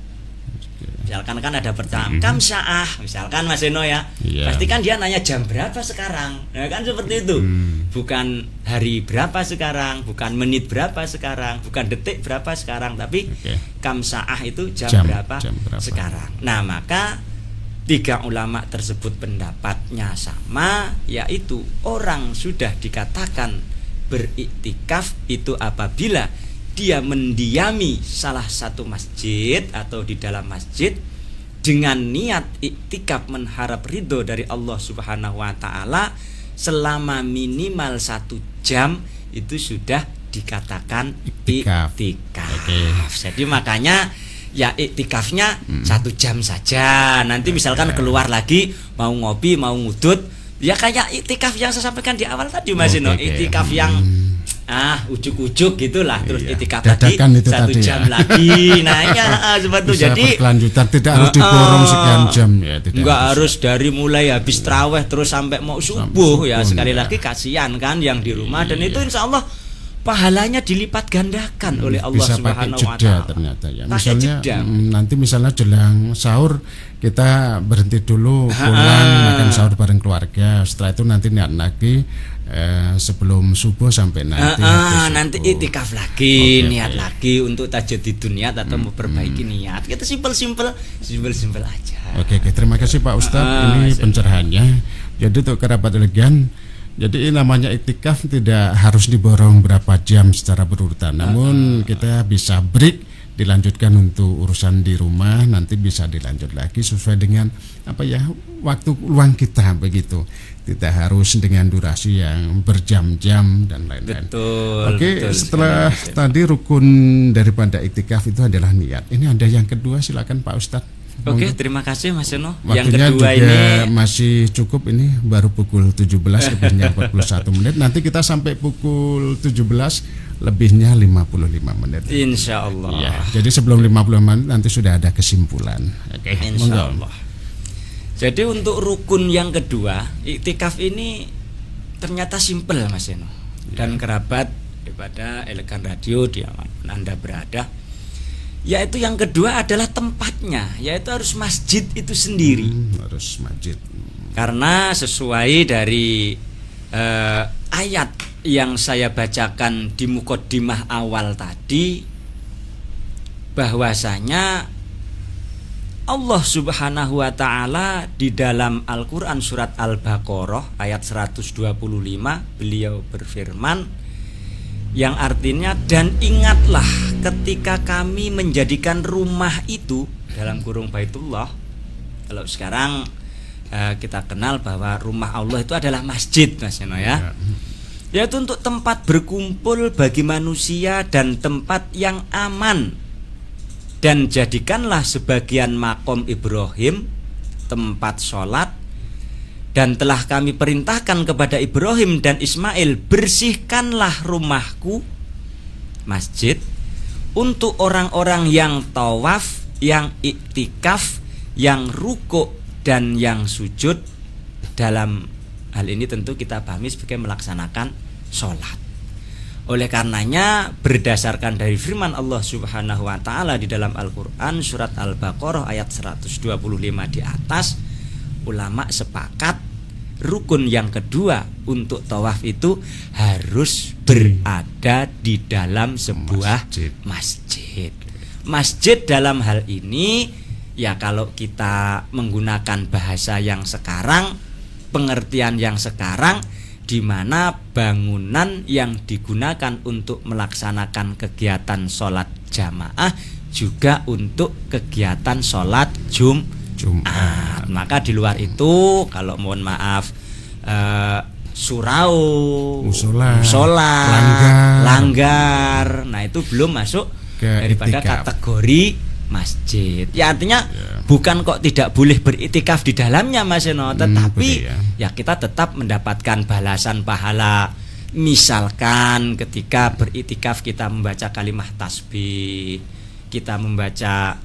Misalkan kan ada pertanyaan kam sa'ah, misalkan Mas Seno ya, pasti kan dia nanya jam berapa sekarang, nah, kan seperti itu. Bukan hari berapa sekarang, bukan menit berapa sekarang, bukan detik berapa sekarang, tapi kam sa'ah itu jam berapa sekarang. Nah maka tiga ulama tersebut pendapatnya sama, yaitu orang sudah dikatakan beriktikaf itu apabila dia mendiami salah satu masjid atau di dalam masjid dengan niat iktikaf mengharap ridho dari Allah Subhanahu wa taala selama minimal 1 jam, itu sudah dikatakan iktikaf. Jadi makanya ya iktikafnya 1 jam saja. Nanti misalkan keluar lagi mau ngopi, mau ngudut, ya kayak iktikaf yang saya sampaikan di awal tadi Mas Seno, iktikaf yang ujuk-ujuk gitulah, terus iktikaf lagi 1 jam lagi. Nah ya seperti itu. Jadi berkelanjutan, tidak harus diborong sekian jam ya, enggak harus dari mulai habis traweh terus sampai mau subuh ya. Sekali lagi kasihan kan yang di rumah, dan itu insya Allah pahalanya dilipat gandakan oleh Allah Subhanahu wa taala. Ternyata ya. Nanti misalnya jelang sahur kita berhenti dulu, pulang makan sahur bareng keluarga. Setelah itu nanti niat lagi sebelum subuh sampai nanti iktikaf lagi, niat lagi untuk tajdidun niat atau memperbaiki niat. Kita simpel aja. Oke, terima kasih Pak Ustadz, ini pencerahannya. Jadi untuk kerabat elegan, jadi namanya iktikaf tidak harus diborong berapa jam secara berurutan, namun kita bisa break, dilanjutkan untuk urusan di rumah, nanti bisa dilanjut lagi sesuai dengan waktu luang kita begitu. Tidak harus dengan durasi yang berjam-jam dan lain-lain. Oke, setelah tadi rukun daripada iktikaf itu adalah niat. Ini ada yang kedua, silakan Pak Ustadz. Oke, terima kasih Mas Seno. Yang Waktunya kedua juga ini masih cukup, ini baru pukul 17 lebihnya 41 menit. Nanti kita sampai pukul 17 lebihnya 55 menit. Insya Allah. Ya, jadi sebelum 55 menit nanti sudah ada kesimpulan. Oke, Insya Allah. Jadi untuk rukun yang kedua, iktikaf ini ternyata simpel Mas Seno. Dan kerabat daripada Elegan Radio di mana Anda berada, yaitu yang kedua adalah tempatnya, yaitu harus masjid itu sendiri. Harus masjid. Karena sesuai dari ayat yang saya bacakan di mukaddimah awal tadi, bahwasanya Allah Subhanahu wa taala di dalam Al-Qur'an surat Al-Baqarah ayat 125 beliau berfirman yang artinya, dan ingatlah ketika kami menjadikan rumah itu dalam kurung Baitullah. Kalau sekarang kita kenal bahwa rumah Allah itu adalah masjid, Mas Seno ya. Yaitu untuk tempat berkumpul bagi manusia dan tempat yang aman. Dan jadikanlah sebagian makom Ibrahim tempat sholat. Dan telah kami perintahkan kepada Ibrahim dan Ismail, bersihkanlah rumahku, masjid, untuk orang-orang yang tawaf, yang iktikaf, yang rukuk dan yang sujud. Dalam hal ini tentu kita pahami sebagai melaksanakan sholat. Oleh karenanya, berdasarkan dari firman Allah Subhanahu wa taala di dalam Al-Qur'an surat Al-Baqarah ayat 125 di atas, ulama sepakat rukun yang kedua untuk tawaf itu harus berada di dalam sebuah masjid. Masjid dalam hal ini ya, kalau kita menggunakan bahasa yang sekarang, pengertian yang sekarang, di mana bangunan yang digunakan untuk melaksanakan kegiatan sholat jamaah juga untuk kegiatan sholat Jumat. Maka di luar itu, kalau mohon maaf, surau, musola, langgar, nah itu belum masuk daripada kategori masjid. Ya artinya bukan kok tidak boleh beriktikaf di dalamnya Mas Seno, tetapi ya kita tetap mendapatkan balasan pahala. Misalkan ketika beriktikaf kita membaca kalimat tasbih, kita membaca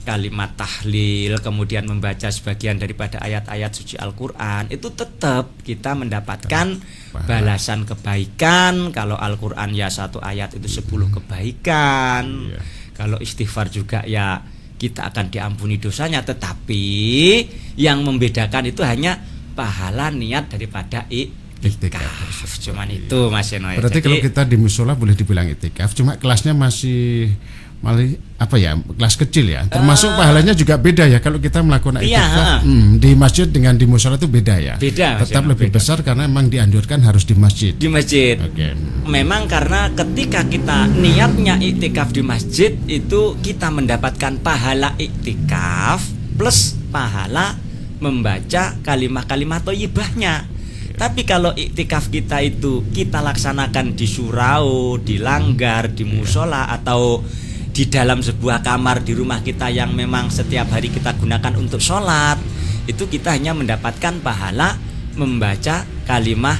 kalimat tahlil, kemudian membaca sebagian daripada ayat-ayat suci Al-Quran, itu tetap kita mendapatkan balasan kebaikan. Kalau Al-Quran ya satu ayat itu 10 kebaikan. Kalau istighfar juga ya kita akan diampuni dosanya. Tetapi yang membedakan itu hanya pahala niat daripada iktikaf. Cuman itu Mas Seno. Berarti kalau kita di musola boleh dibilang iktikaf, cuma kelasnya masih kelas kecil ya. Termasuk pahalanya juga beda ya kalau kita melakukan iktikaf di masjid dengan di musola itu beda ya. Beda. Tetap lebih besar karena memang dianjurkan harus di masjid. Di masjid. Memang karena ketika kita niatnya iktikaf di masjid itu kita mendapatkan pahala iktikaf plus pahala membaca kalimat-kalimat thayyibahnya. Tapi kalau iktikaf kita itu kita laksanakan di surau, di langgar, di musola, atau di dalam sebuah kamar di rumah kita yang memang setiap hari kita gunakan untuk sholat, itu kita hanya mendapatkan pahala membaca kalimat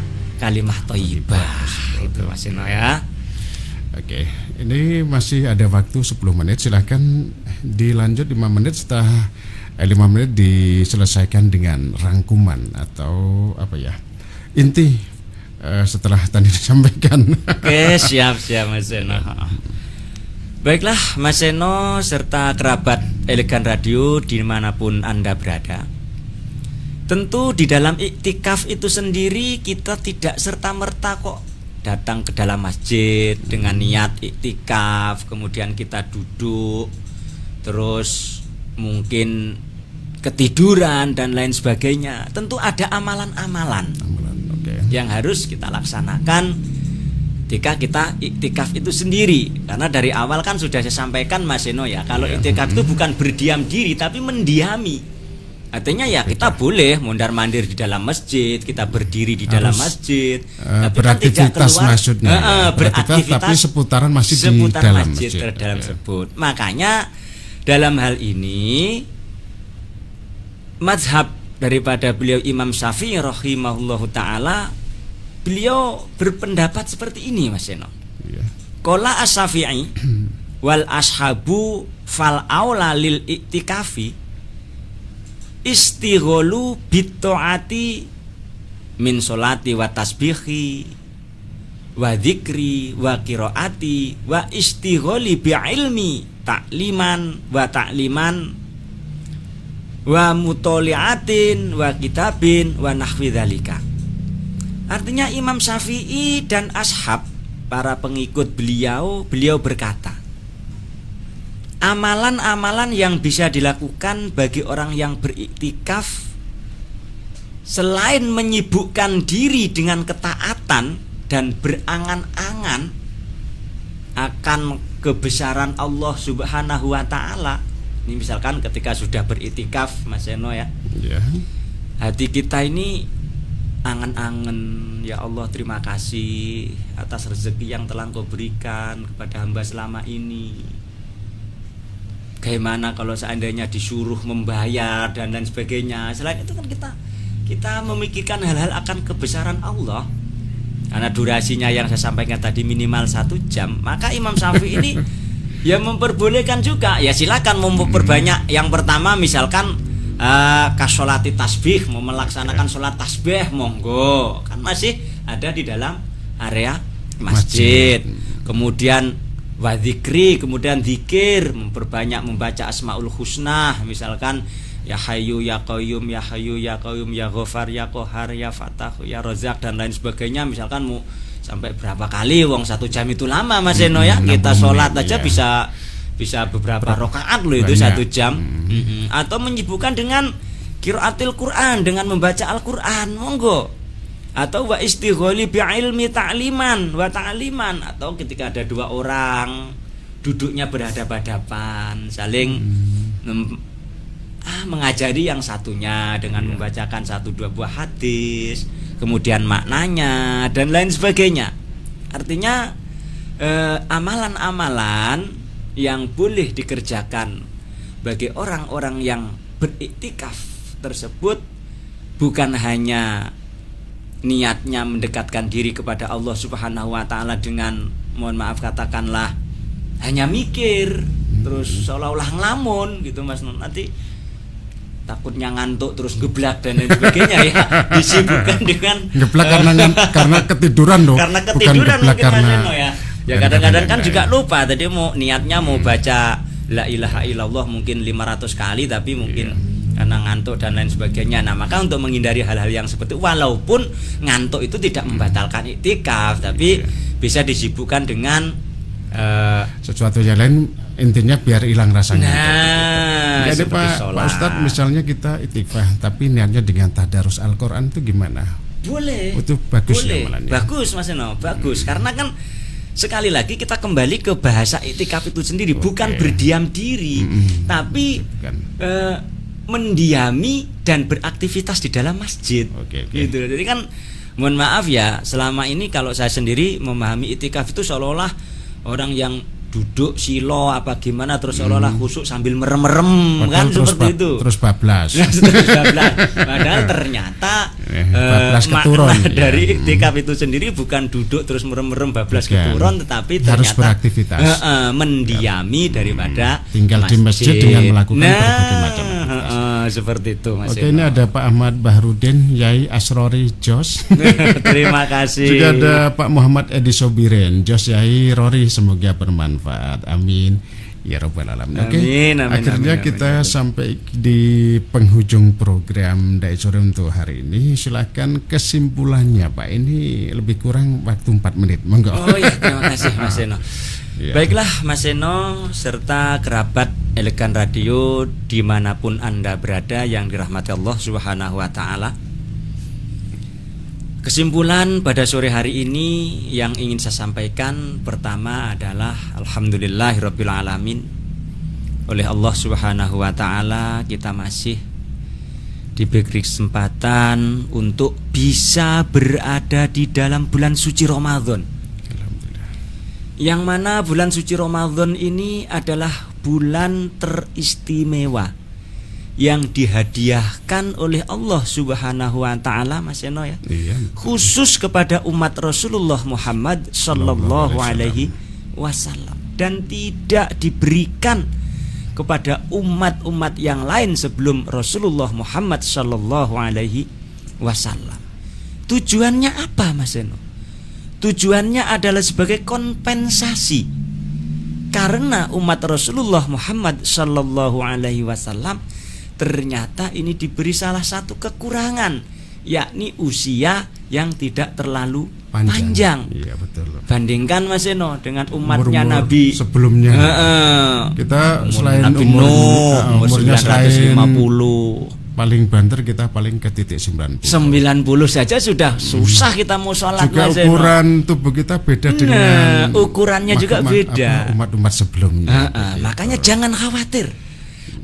thayyibah. Itu Mas Seno ya. Oke, ini masih ada waktu 10 menit. Silahkan dilanjut 5 menit. Setelah 5 menit diselesaikan dengan rangkuman atau inti setelah tadi disampaikan. Oke, siap Mas Seno. Baiklah Mas Seno serta kerabat Elegan Radio dimanapun Anda berada, tentu di dalam iktikaf itu sendiri kita tidak serta-merta kok datang ke dalam masjid dengan niat iktikaf, kemudian kita duduk terus mungkin ketiduran dan lain sebagainya. Tentu ada amalan-amalan yang harus kita laksanakan ketika kita iktikaf itu sendiri. Karena dari awal kan sudah saya sampaikan Mas Seno ya, kalau iktikaf itu bukan berdiam diri tapi mendiami. Artinya ya kita boleh mondar-mandir di dalam masjid, kita berdiri di dalam masjid, tapi beraktivitas kan tidak keluar, maksudnya beraktivitas tapi seputaran masjid di dalam masjid. Dalam sebut. Makanya dalam hal ini mazhab daripada beliau Imam Syafi'i rahimahullahu taala, beliau berpendapat seperti ini Mas Seno. Qala as-Syafi'i wal ashabu fal aula lil iktikafi istighalu bit taati min sholati wa tasbihi wa dzikri wa qiraati wa istighali bi ilmi ta'liman wa mutoliatin wa kitabin wa nahwi dzalika. Artinya Imam Syafi'i dan ashab, para pengikut beliau berkata, amalan-amalan yang bisa dilakukan bagi orang yang beriktikaf selain menyibukkan diri dengan ketaatan dan berangan-angan akan kebesaran Allah Subhanahu wa taala. Ini misalkan ketika sudah beriktikaf Mas Seno ya. Hati kita ini angan-angan, ya Allah terima kasih atas rezeki yang telah Engkau berikan kepada hamba selama ini. Bagaimana kalau seandainya disuruh membayar dan lain sebagainya. Selain itu kan kita memikirkan hal-hal akan kebesaran Allah. Karena durasinya yang saya sampaikan tadi minimal 1 jam, maka Imam Syafi'i ini ya memperbolehkan juga. Ya silakan memperbanyak. Yang pertama misalkan kasolati tasbih, mau melaksanakan sholat tasbih, monggo, kan masih ada di dalam area masjid. Kemudian wadzikri, kemudian zikir, memperbanyak membaca asmaul husna, misalkan ya Hayyu ya Qayyum, ya Hayyu ya Qayyum, ya Ghafar ya Qahar, ya Fatah ya Razak dan lain sebagainya. Misalkan mau sampai berapa kali, wong 1 jam itu lama Mas Seno ya. Kita sholat aja bisa beberapa rakaat loh itu 1 jam. Atau menyibukkan dengan qiraatil Quran, dengan membaca Al-Quran, monggo. Atau wa istighali bi ilmi ta'liman wa ta'liman, atau ketika ada 2 orang duduknya berhadapan-hadapan, saling mengajari yang satunya dengan membacakan 1-2 buah hadis, kemudian maknanya dan lain sebagainya. Artinya amalan-amalan yang boleh dikerjakan bagi orang-orang yang beriktikaf tersebut bukan hanya niatnya mendekatkan diri kepada Allah Subhanahu wa taala dengan, mohon maaf katakanlah, hanya mikir terus seolah-olah ngelamun gitu Mas, nanti takutnya ngantuk terus geblak dan lain sebagainya ya. Disibukkan dengan geblak karena ketiduran loh. Karena ketiduran mungkin karena ya. Ya kadang-kadang kan juga lupa tadi mau niatnya mau baca la ilaha illallah mungkin 500 kali tapi mungkin karena ngantuk dan lain sebagainya. Nah, maka untuk menghindari hal-hal yang seperti itu, walaupun ngantuk itu tidak membatalkan iktikaf, tapi bisa disibukkan dengan sesuatu yang lain, intinya biar hilang rasanya. Nah, jadi Pak Ustadz, misalnya kita iktikaf tapi niatnya dengan tadarus Al-Quran itu gimana? Boleh. Itu bagus boleh. Ya malahnya. Bagus Mas Eno, bagus. Karena kan sekali lagi kita kembali ke bahasa iktikaf itu sendiri, bukan berdiam diri, tapi mendiami dan beraktivitas di dalam masjid. Gitu. Jadi kan mohon maaf ya, selama ini kalau saya sendiri memahami iktikaf itu seolah-olah orang yang duduk silo apa gimana terus seolah-olah khusyuk sambil merem-merem kan seperti itu. Terus bablas. Padahal ternyata keturun, makna dari iktikaf itu sendiri bukan duduk terus merem-merem bablas keturun, tetapi ternyata harus beraktivitas. Mendiami daripada tinggal masjid. Di masjid dengan melakukan berbagai macam aktivitas. Seperti itu Mas. Oke, ini ada Pak Ahmad Bahrudin Yai Asrori Jos. Terima kasih. Juga ada Pak Muhammad Edi Sobiren Jos Yai Rori, semoga bermanfaat. Amin ya rabbal alamin. Oke. Akhirnya kita sampai di penghujung program Dai Sore untuk hari ini. Silakan kesimpulannya Pak. Ini lebih kurang waktu 4 menit. Monggo. Oh iya, terima kasih Mas Seno. Ya. Baiklah Mas Seno serta kerabat Elegan Radio dimanapun Anda berada yang dirahmati Allah Subhanahu wa ta'ala. Kesimpulan pada sore hari ini yang ingin saya sampaikan pertama adalah alhamdulillahirabbil alamin. Oleh Allah Subhanahu wa ta'ala kita masih diberi kesempatan untuk bisa berada di dalam bulan suci Ramadan. Yang mana bulan suci Ramadan ini adalah bulan teristimewa yang dihadiahkan oleh Allah Subhanahu wa taala, Mas Eno ya. Khusus kepada umat Rasulullah Muhammad sallallahu alaihi wasallam dan tidak diberikan kepada umat-umat yang lain sebelum Rasulullah Muhammad sallallahu alaihi wasallam. Tujuannya apa, Mas Eno? Tujuannya adalah sebagai kompensasi karena umat Rasulullah Muhammad sallallahu alaihi wasallam ternyata ini diberi salah satu kekurangan, yakni usia yang tidak terlalu panjang. Iya, betul. Bandingkan Mas Eno dengan umatnya Nabi sebelumnya. Kita selain Nabi Nuh umurnya 950. Paling banter kita paling ke titik 90 saja sudah susah kita mau sholat. Juga ukuran tubuh kita beda dengan ukurannya juga beda umat-umat sebelumnya. Makanya jangan khawatir.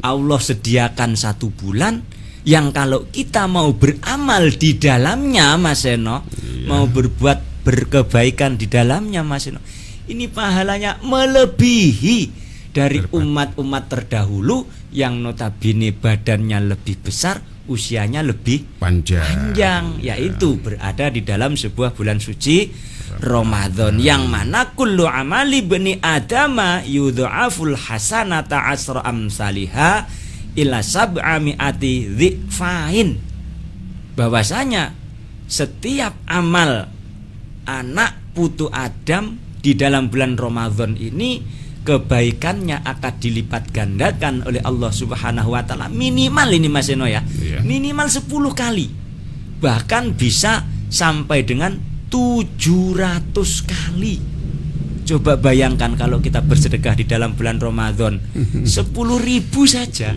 Allah sediakan 1 bulan yang kalau kita mau beramal di dalamnya, Mas Eno, mau berbuat berkebaikan di dalamnya, Mas Eno, ini pahalanya melebihi dari umat-umat terdahulu yang notabene badannya lebih besar, usianya lebih panjang, yaitu berada di dalam sebuah bulan suci Ramadan yang mana kullu amali bani adama yudha'aful hasanata asra amsalihha ila sab'ami'ati dhi'fain. Bahwasanya setiap amal anak putu Adam di dalam bulan Ramadan ini kebaikannya akan dilipat gandakan oleh Allah Subhanahu wa taala minimal ini, Mas Eno ya. Minimal 10 kali. Bahkan bisa sampai dengan 700 kali. Coba bayangkan kalau kita bersedekah di dalam bulan Ramadan 10.000 saja.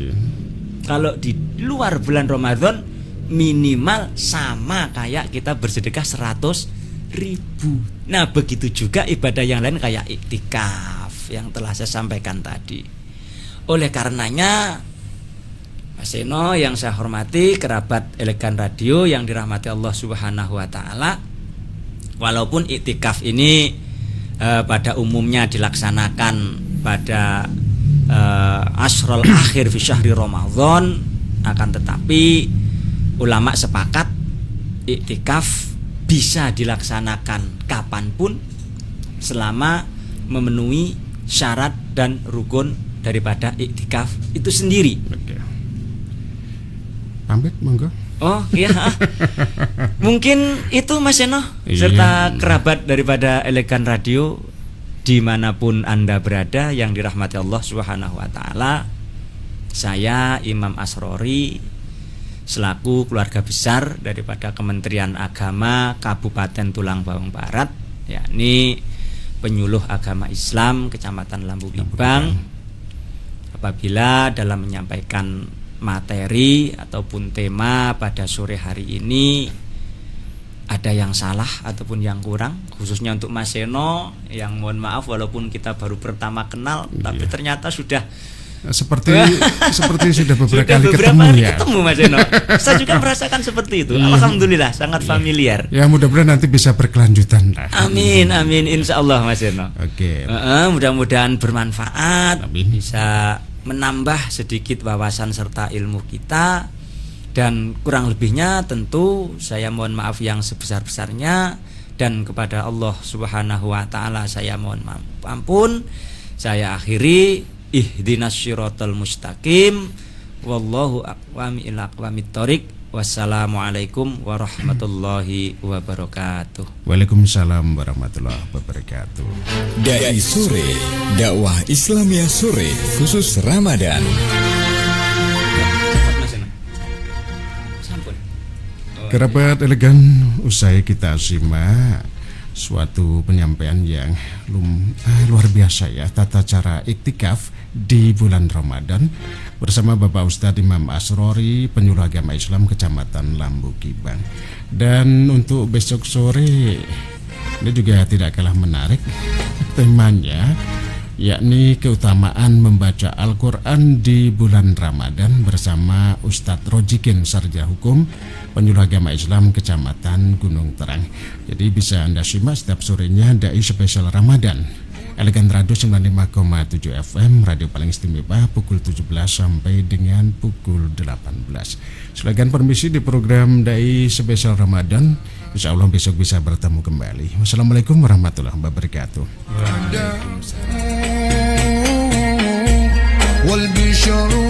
Kalau di luar bulan Ramadan minimal sama kayak kita bersedekah 100.000. Nah, begitu juga ibadah yang lain kayak iktikaf yang telah saya sampaikan tadi. Oleh karenanya, Mas Eno yang saya hormati, kerabat Elegan Radio yang dirahmati Allah Subhanahu wa taala, walaupun iktikaf ini pada umumnya dilaksanakan pada asrul akhir fi syahri Ramadan, akan tetapi ulama sepakat iktikaf bisa dilaksanakan kapanpun selama memenuhi syarat dan rukun daripada iktikaf itu sendiri. Pamit monggo. Oh iya. Mungkin itu Mas Eno serta kerabat daripada Elegan Radio dimanapun Anda berada yang dirahmati Allah Subhanahu wa taala. Saya Imam Asrori selaku keluarga besar daripada Kementerian Agama Kabupaten Tulang Bawang Barat, yakni penyuluh agama Islam Kecamatan Lambu Bibang, apabila dalam menyampaikan materi ataupun tema pada sore hari ini ada yang salah ataupun yang kurang, khususnya untuk Mas Eno yang mohon maaf walaupun kita baru pertama kenal, tapi ternyata sudah seperti sudah beberapa kali ketemu Mas Eno. Saya juga merasakan seperti itu. Alhamdulillah sangat familiar. Ya mudah-mudahan nanti bisa berkelanjutan lah. Amin amin insyaallah Mas Eno. Oke. Mudah-mudahan bermanfaat, bisa menambah sedikit wawasan serta ilmu kita, dan kurang lebihnya tentu saya mohon maaf yang sebesar-besarnya, dan kepada Allah Subhanahu wa taala saya mohon ampun. Saya akhiri, ihdinas syiratal mustaqim, wallahu aqwam ila aqwamit thoriq. Wassalamualaikum warahmatullahi wabarakatuh. Waalaikumsalam warahmatullahi wabarakatuh. Dai Sore, dakwah Islamiyah sore khusus Ramadan. Kerabat Elegan, usai kita simak suatu penyampaian yang luar biasa ya, tata cara iktikaf di bulan Ramadan bersama Bapak Ustadz Imam Asrori, penyuluh agama Islam Kecamatan Lambu Kibang. Dan untuk besok sore ini juga tidak kalah menarik temanya, yakni keutamaan membaca Al-Quran di bulan Ramadan bersama Ustadz Rojikin, Sarjana Hukum, penyuluh agama Islam Kecamatan Gunung Terang. Jadi bisa Anda simak setiap sorenya Dai Spesial Ramadan Elegan Radio 95,7 FM, radio paling istimewa, pukul 17 sampai dengan pukul 18. Silakan permisi di program Dai Spesial Ramadan. Insya Allah besok bisa bertemu kembali. Wassalamualaikum warahmatullahi wabarakatuh. والبشر